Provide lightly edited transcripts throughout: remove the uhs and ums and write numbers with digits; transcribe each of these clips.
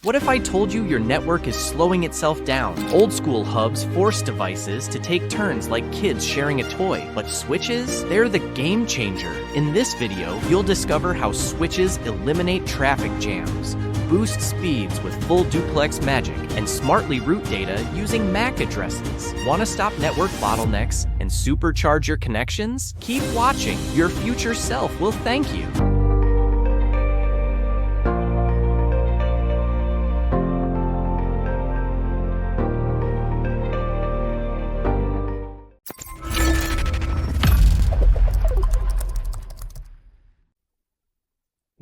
What if I told you your network is slowing itself down? Old school hubs force devices to take turns like kids sharing a toy, but switches, they're the game changer. In this video, you'll discover how switches eliminate traffic jams, boost speeds with full duplex magic, and smartly route data using MAC addresses. Want to stop network bottlenecks and supercharge your connections? Keep watching. Your future self will thank you.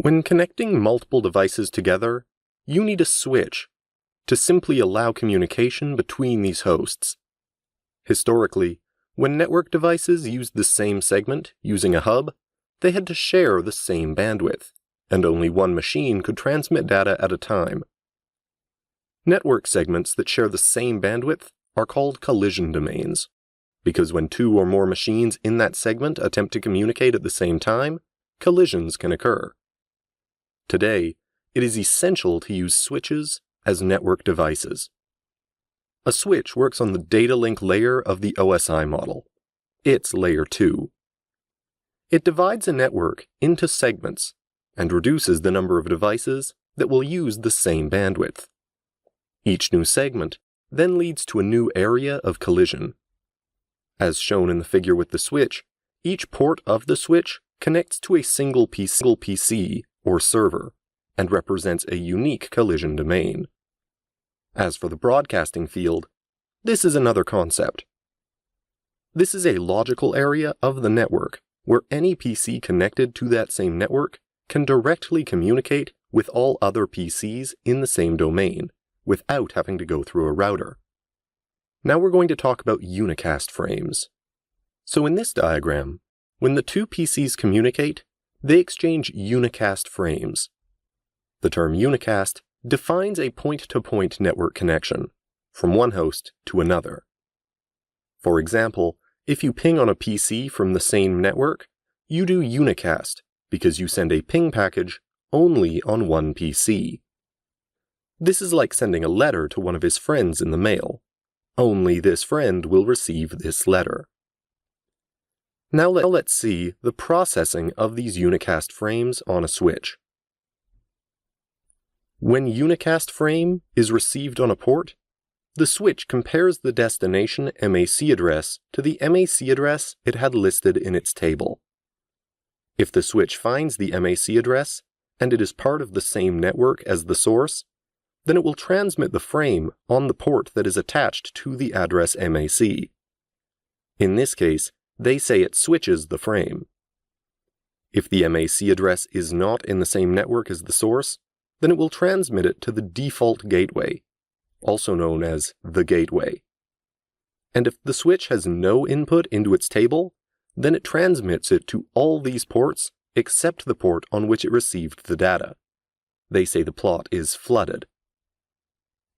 When connecting multiple devices together, you need a switch to simply allow communication between these hosts. Historically, when network devices used the same segment using a hub, they had to share the same bandwidth, and only one machine could transmit data at a time. Network segments that share the same bandwidth are called collision domains, because when two or more machines in that segment attempt to communicate at the same time, collisions can occur. Today, it is essential to use switches as network devices. A switch works on the data link layer of the OSI model. It's layer 2. It divides a network into segments and reduces the number of devices that will use the same bandwidth. Each new segment then leads to a new area of collision. As shown in the figure with the switch, each port of the switch connects to a single PC or server, and represents a unique collision domain. As for the broadcasting field, this is another concept. This is a logical area of the network where any PC connected to that same network can directly communicate with all other PCs in the same domain without having to go through a router. Now we're going to talk about unicast frames. So in this diagram, when the two PCs communicate, they exchange unicast frames. The term unicast defines a point-to-point network connection from one host to another. For example, if you ping on a PC from the same network, you do unicast because you send a ping package only on one PC. This is like sending a letter to one of his friends in the mail. Only this friend will receive this letter. Now let's see the processing of these unicast frames on a switch. When unicast frame is received on a port, the switch compares the destination MAC address to the MAC address it had listed in its table. If the switch finds the MAC address and it is part of the same network as the source, then it will transmit the frame on the port that is attached to the address MAC. In this case, they say it switches the frame. If the MAC address is not in the same network as the source, then it will transmit it to the default gateway, also known as the gateway. And if the switch has no input into its table, then it transmits it to all these ports except the port on which it received the data. They say the plot is flooded.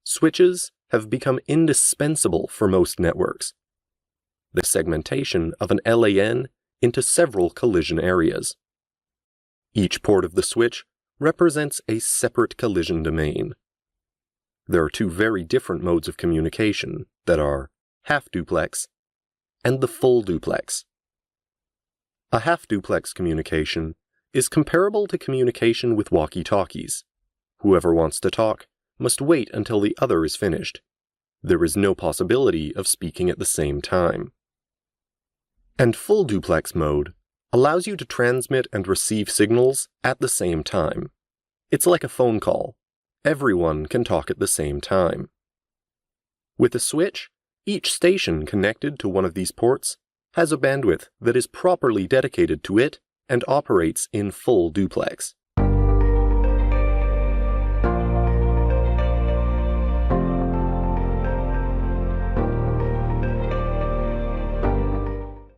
Switches have become indispensable for most networks. The segmentation of an LAN into several collision areas. Each port of the switch represents a separate collision domain. There are two very different modes of communication that are half-duplex and the full duplex. A half-duplex communication is comparable to communication with walkie-talkies. Whoever wants to talk must wait until the other is finished. There is no possibility of speaking at the same time. And full duplex mode allows you to transmit and receive signals at the same time. It's like a phone call. Everyone can talk at the same time. With a switch, each station connected to one of these ports has a bandwidth that is properly dedicated to it and operates in full duplex.